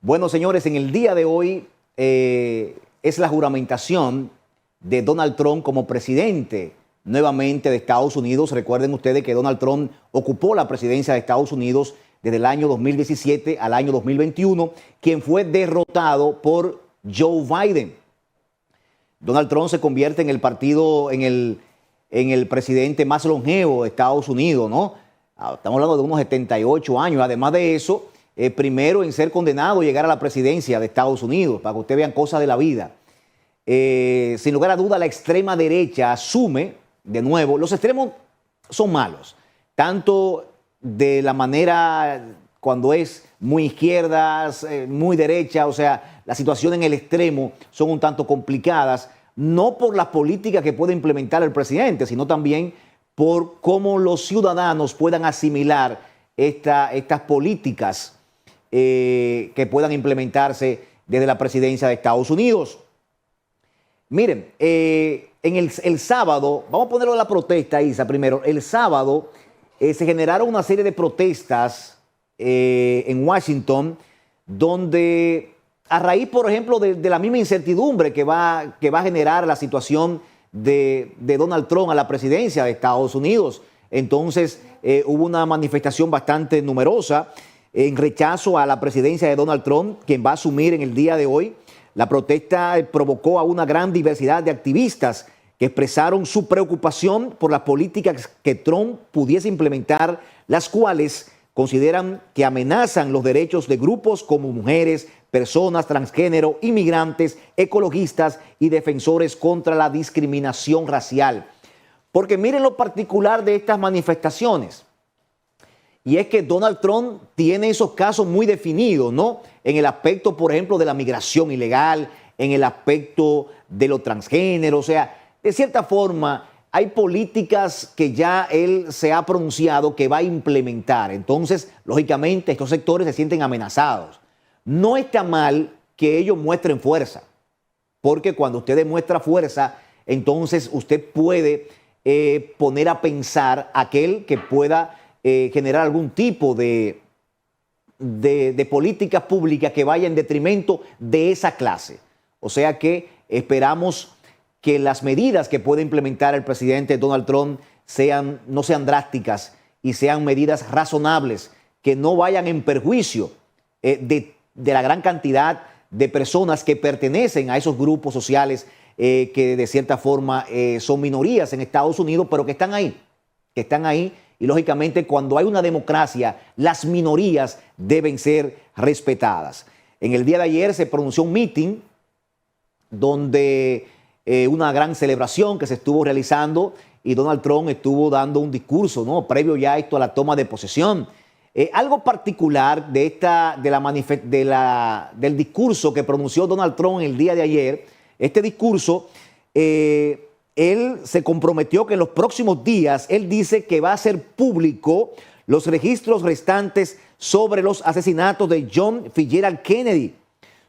Bueno, señores, en el día de hoy es la juramentación de Donald Trump como presidente nuevamente de Estados Unidos. Recuerden ustedes que Donald Trump ocupó la presidencia de Estados Unidos desde el año 2017 al año 2021, quien fue derrotado por Joe Biden. Donald Trump se convierte en el partido, en el presidente más longevo de Estados Unidos, ¿no? Estamos hablando de unos 78 años. Además de eso, primero en ser condenado a llegar a la presidencia de Estados Unidos, para que ustedes vean cosas de la vida. Sin lugar a duda, la extrema derecha asume, de nuevo, los extremos son malos, tanto de la manera cuando es muy izquierda, muy derecha, o sea, las situaciones en el extremo son un tanto complicadas, no por las políticas que puede implementar el presidente, sino también por cómo los ciudadanos puedan asimilar estas políticas que puedan implementarse desde la presidencia de Estados Unidos. Miren, en el sábado, vamos a ponerlo a la protesta, Isa, primero. El sábado se generaron una serie de protestas en Washington, donde a raíz, por ejemplo, de la misma incertidumbre que va a generar la situación de Donald Trump a la presidencia de Estados Unidos. Entonces hubo una manifestación bastante numerosa en rechazo a la presidencia de Donald Trump, quien va a asumir en el día de hoy. La protesta provocó a una gran diversidad de activistas que expresaron su preocupación por las políticas que Trump pudiese implementar, las cuales consideran que amenazan los derechos de grupos como mujeres, personas transgénero, inmigrantes, ecologistas y defensores contra la discriminación racial. Porque miren lo particular de estas manifestaciones. Y es que Donald Trump tiene esos casos muy definidos, ¿no? En el aspecto, por ejemplo, de la migración ilegal, en el aspecto de lo transgénero. O sea, de cierta forma, hay políticas que ya él se ha pronunciado que va a implementar. Entonces, lógicamente, estos sectores se sienten amenazados. No está mal que ellos muestren fuerza, porque cuando usted demuestra fuerza, entonces usted puede poner a pensar a aquel que pueda generar algún tipo de políticas públicas que vaya en detrimento de esa clase. O sea que esperamos que las medidas que puede implementar el presidente Donald Trump no sean drásticas y sean medidas razonables, que no vayan en perjuicio de la gran cantidad de personas que pertenecen a esos grupos sociales que de cierta forma son minorías en Estados Unidos, pero que están ahí. Y lógicamente cuando hay una democracia, las minorías deben ser respetadas. En el día de ayer se pronunció un meeting donde una gran celebración que se estuvo realizando y Donald Trump estuvo dando un discurso, ¿no? Previo ya esto a la toma de posesión. Algo particular del discurso que pronunció Donald Trump en el día de ayer, este discurso, él se comprometió que en los próximos días, él dice que va a hacer público los registros restantes sobre los asesinatos de John Fitzgerald Kennedy,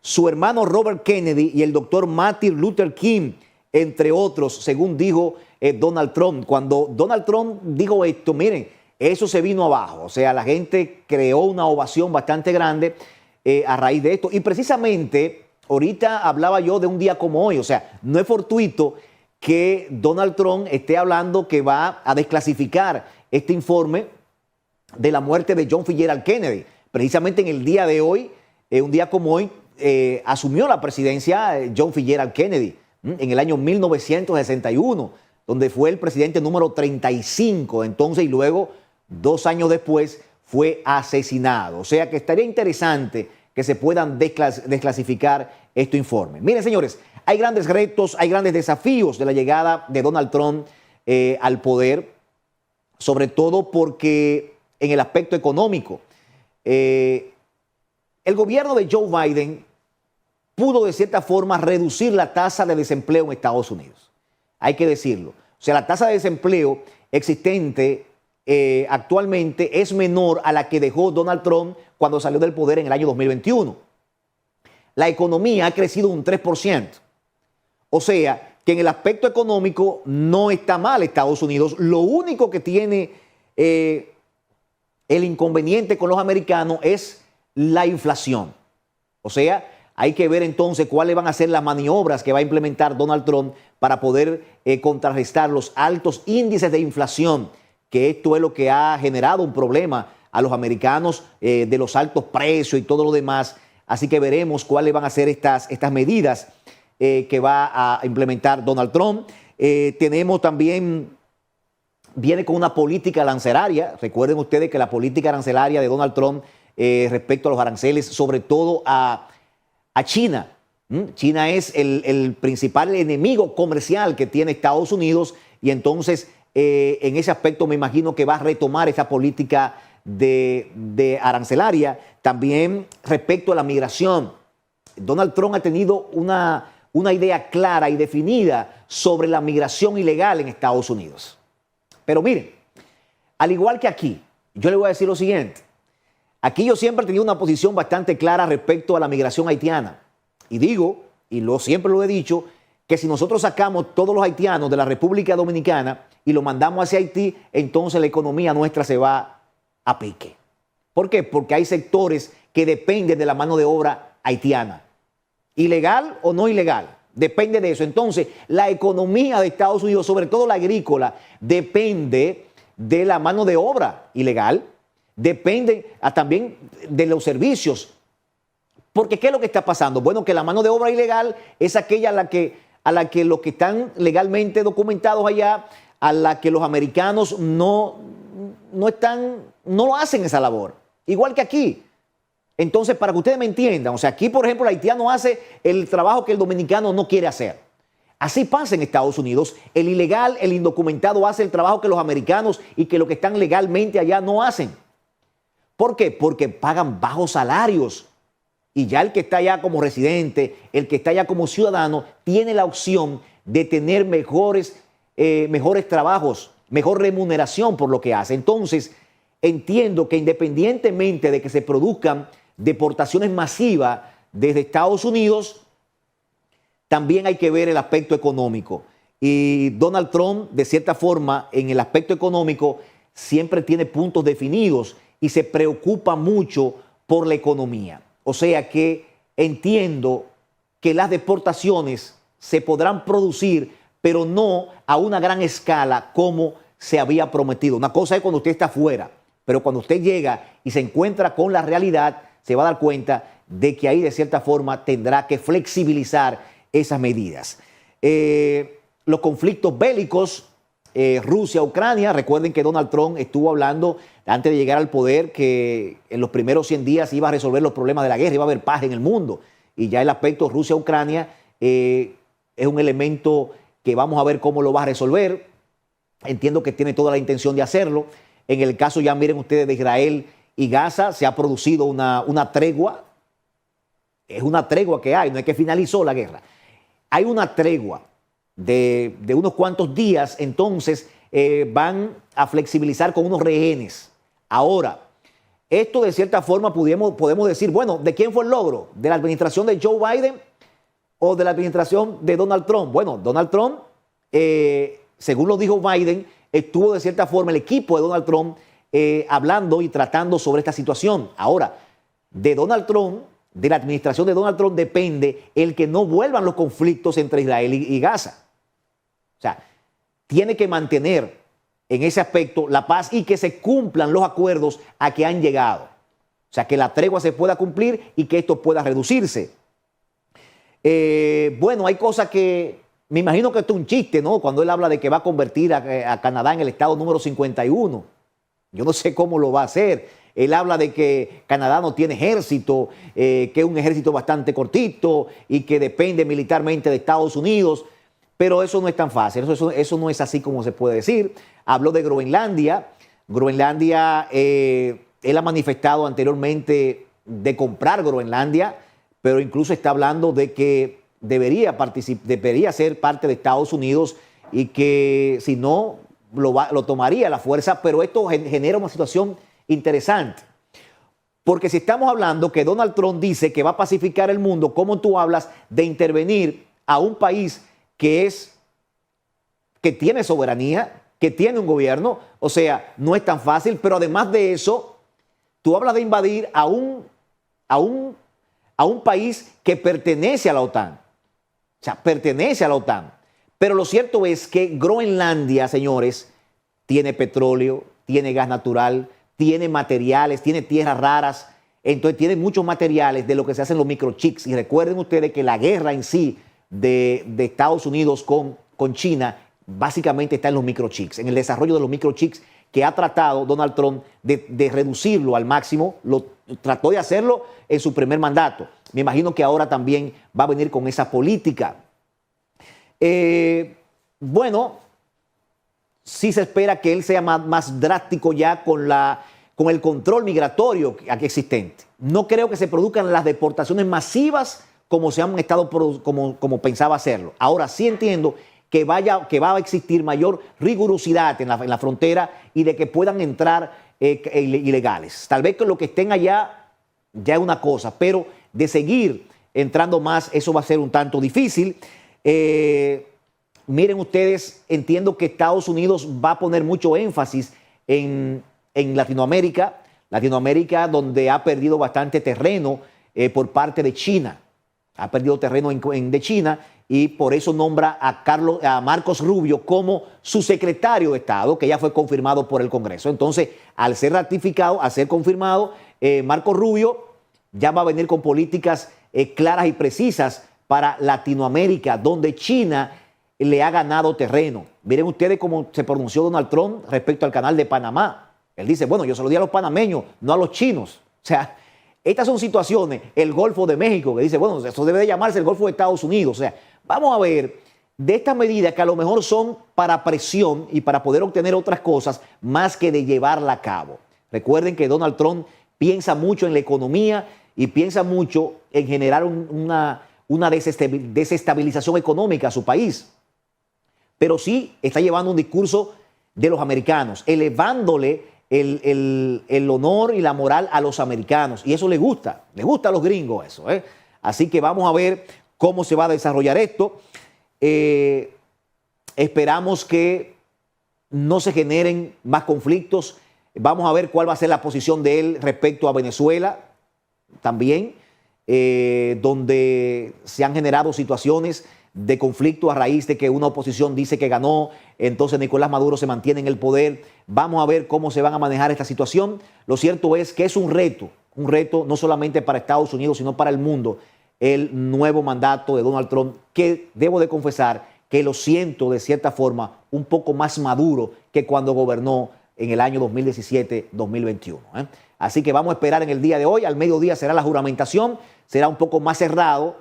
su hermano Robert Kennedy y el doctor Martin Luther King, entre otros, según dijo Donald Trump. Cuando Donald Trump dijo esto, miren, eso se vino abajo. O sea, la gente creó una ovación bastante grande a raíz de esto. Y precisamente, ahorita hablaba yo de un día como hoy. O sea, no es fortuito que Donald Trump esté hablando que va a desclasificar este informe de la muerte de John Fitzgerald Kennedy. Precisamente en el día de hoy, un día como hoy, asumió la presidencia John Fitzgerald Kennedy en el año 1961, donde fue el presidente número 35. Entonces, y luego, 2 años después, fue asesinado. O sea que estaría interesante que se puedan desclasificar este informe. Miren, señores, hay grandes retos, hay grandes desafíos de la llegada de Donald Trump al poder, sobre todo porque en el aspecto económico, el gobierno de Joe Biden pudo de cierta forma reducir la tasa de desempleo en Estados Unidos. Hay que decirlo. O sea, la tasa de desempleo existente actualmente es menor a la que dejó Donald Trump cuando salió del poder en el año 2021. La economía ha crecido un 3%. O sea, que en el aspecto económico no está mal Estados Unidos. Lo único que tiene el inconveniente con los americanos es la inflación. O sea, hay que ver entonces cuáles van a ser las maniobras que va a implementar Donald Trump para poder contrarrestar los altos índices de inflación, que esto es lo que ha generado un problema a los americanos de los altos precios y todo lo demás. Así que veremos cuáles van a ser estas medidas que va a implementar Donald Trump. Tenemos también, viene con una política arancelaria. Recuerden ustedes que la política arancelaria de Donald Trump respecto a los aranceles, sobre todo a China. China es el principal enemigo comercial que tiene Estados Unidos y entonces en ese aspecto me imagino que va a retomar esa política de arancelaria. También respecto a la migración, Donald Trump ha tenido una idea clara y definida sobre la migración ilegal en Estados Unidos. Pero miren, al igual que aquí, yo le voy a decir lo siguiente. Aquí yo siempre he tenido una posición bastante clara respecto a la migración haitiana. Y digo, siempre lo he dicho, que si nosotros sacamos todos los haitianos de la República Dominicana y los mandamos hacia Haití, entonces la economía nuestra se va a pique. ¿Por qué? Porque hay sectores que dependen de la mano de obra haitiana. ¿Ilegal o no ilegal? Depende de eso. Entonces, la economía de Estados Unidos, sobre todo la agrícola, depende de la mano de obra ilegal, depende también de los servicios. Porque ¿qué es lo que está pasando? Bueno, que la mano de obra ilegal es aquella a la que los que están legalmente documentados allá, a la que los americanos no hacen esa labor. Igual que aquí. Entonces, para que ustedes me entiendan, o sea, aquí, por ejemplo, el haitiano hace el trabajo que el dominicano no quiere hacer. Así pasa en Estados Unidos. El ilegal, el indocumentado hace el trabajo que los americanos y que los que están legalmente allá no hacen. ¿Por qué? Porque pagan bajos salarios. Y ya el que está allá como residente, el que está allá como ciudadano, tiene la opción de tener mejores trabajos, mejor remuneración por lo que hace. Entonces, entiendo que independientemente de que se produzcan deportaciones masivas desde Estados Unidos, también hay que ver el aspecto económico. Y Donald Trump, de cierta forma, en el aspecto económico, siempre tiene puntos definidos y se preocupa mucho por la economía. O sea que entiendo que las deportaciones se podrán producir, pero no a una gran escala como se había prometido. Una cosa es cuando usted está afuera, pero cuando usted llega y se encuentra con la realidad, se va a dar cuenta de que ahí de cierta forma tendrá que flexibilizar esas medidas. Los conflictos bélicos, Rusia-Ucrania, recuerden que Donald Trump estuvo hablando antes de llegar al poder que en los primeros 100 días iba a resolver los problemas de la guerra, iba a haber paz en el mundo. Y ya el aspecto Rusia-Ucrania es un elemento que vamos a ver cómo lo va a resolver. Entiendo que tiene toda la intención de hacerlo. En el caso, ya miren ustedes, de Israel y Gaza, se ha producido una tregua. Es una tregua que hay, no es que finalizó la guerra. Hay una tregua de unos cuantos días, entonces van a flexibilizar con unos rehenes. Ahora, esto de cierta forma podemos decir, bueno, ¿de quién fue el logro? ¿De la administración de Joe Biden o de la administración de Donald Trump? Bueno, Donald Trump, según lo dijo Biden, estuvo de cierta forma el equipo de Donald Trump hablando y tratando sobre esta situación. Ahora, de Donald Trump, de la administración de Donald Trump depende el que no vuelvan los conflictos entre Israel y Gaza. O sea, tiene que mantener en ese aspecto la paz y que se cumplan los acuerdos a que han llegado. O sea, que la tregua se pueda cumplir y que esto pueda reducirse. Bueno, hay cosas que me imagino que esto es un chiste, ¿no? Cuando él habla de que va a convertir a Canadá en el estado número 51. Yo no sé cómo lo va a hacer. Él habla de que Canadá no tiene ejército, que es un ejército bastante cortito y que depende militarmente de Estados Unidos. Pero eso no es tan fácil, eso no es así como se puede decir. Habló de Groenlandia. Groenlandia, él ha manifestado anteriormente de comprar Groenlandia, pero incluso está hablando de que debería ser parte de Estados Unidos y que si no, lo tomaría a la fuerza. Pero esto genera una situación interesante. Porque si estamos hablando que Donald Trump dice que va a pacificar el mundo, ¿cómo tú hablas de intervenir a un país que tiene soberanía, que tiene un gobierno? O sea, no es tan fácil, pero además de eso, tú hablas de invadir a un a un país que pertenece a la OTAN. O sea, pertenece a la OTAN. Pero lo cierto es que Groenlandia, señores, tiene petróleo, tiene gas natural, tiene materiales, tiene tierras raras. Entonces tiene muchos materiales de lo que se hacen los microchips. Y recuerden ustedes que la guerra en sí de Estados Unidos con China básicamente está en los microchips, en el desarrollo de los microchips que ha tratado Donald Trump de reducirlo al máximo. Trató de hacerlo en su primer mandato. Me imagino que ahora también va a venir con esa política. Bueno, sí se espera que él sea más drástico ya con el control migratorio aquí existente. No creo que se produzcan las deportaciones masivas como se han estado como pensaba hacerlo. Ahora sí entiendo que va a existir mayor rigurosidad en la frontera y de que puedan entrar ilegales. Tal vez con lo que estén allá ya es una cosa, pero de seguir entrando más, eso va a ser un tanto difícil. Miren ustedes, entiendo que Estados Unidos va a poner mucho énfasis en Latinoamérica, donde ha perdido bastante terreno por parte de China. Ha perdido terreno de China y por eso nombra a Marcos Rubio como su secretario de Estado, que ya fue confirmado por el Congreso. Entonces, al ser ratificado, al ser confirmado, Marcos Rubio ya va a venir con políticas claras y precisas para Latinoamérica, donde China le ha ganado terreno. Miren ustedes cómo se pronunció Donald Trump respecto al canal de Panamá. Él dice, bueno, yo se lo di a los panameños, no a los chinos. O sea, estas son situaciones, el Golfo de México, que dice, bueno, eso debe de llamarse el Golfo de Estados Unidos. O sea, vamos a ver de estas medidas que a lo mejor son para presión y para poder obtener otras cosas más que de llevarla a cabo. Recuerden que Donald Trump piensa mucho en la economía y piensa mucho en generar una desestabilización económica a su país. Pero sí está llevando un discurso de los americanos, elevándole el honor y la moral a los americanos. Y eso le gusta a los gringos eso. Así que vamos a ver cómo se va a desarrollar esto. Esperamos que no se generen más conflictos. Vamos a ver cuál va a ser la posición de él respecto a Venezuela también, donde se han generado situaciones de conflicto a raíz de que una oposición dice que ganó, entonces Nicolás Maduro se mantiene en el poder. Vamos a ver cómo se van a manejar esta situación. Lo cierto es que es un reto no solamente para Estados Unidos, sino para el mundo, el nuevo mandato de Donald Trump, que debo de confesar que lo siento de cierta forma un poco más maduro que cuando gobernó en el año 2017-2021. Así que vamos a esperar en el día de hoy. Al mediodía será la juramentación, será un poco más cerrado.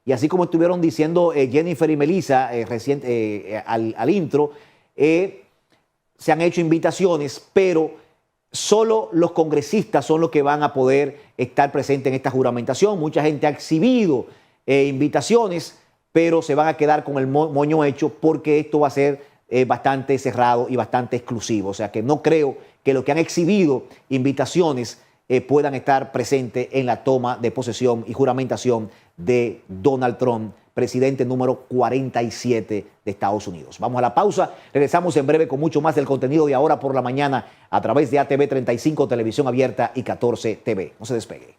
Y así como estuvieron diciendo Jennifer y Melissa al intro, se han hecho invitaciones, pero solo los congresistas son los que van a poder estar presentes en esta juramentación. Mucha gente ha exhibido invitaciones, pero se van a quedar con el moño hecho porque esto va a ser bastante cerrado y bastante exclusivo. O sea que no creo que los que han exhibido invitaciones puedan estar presentes en la toma de posesión y juramentación de Donald Trump, presidente número 47 de Estados Unidos. Vamos a la pausa, regresamos en breve con mucho más del contenido de Ahora por la Mañana a través de ATV 35, Televisión Abierta y 14 TV. No se despegue.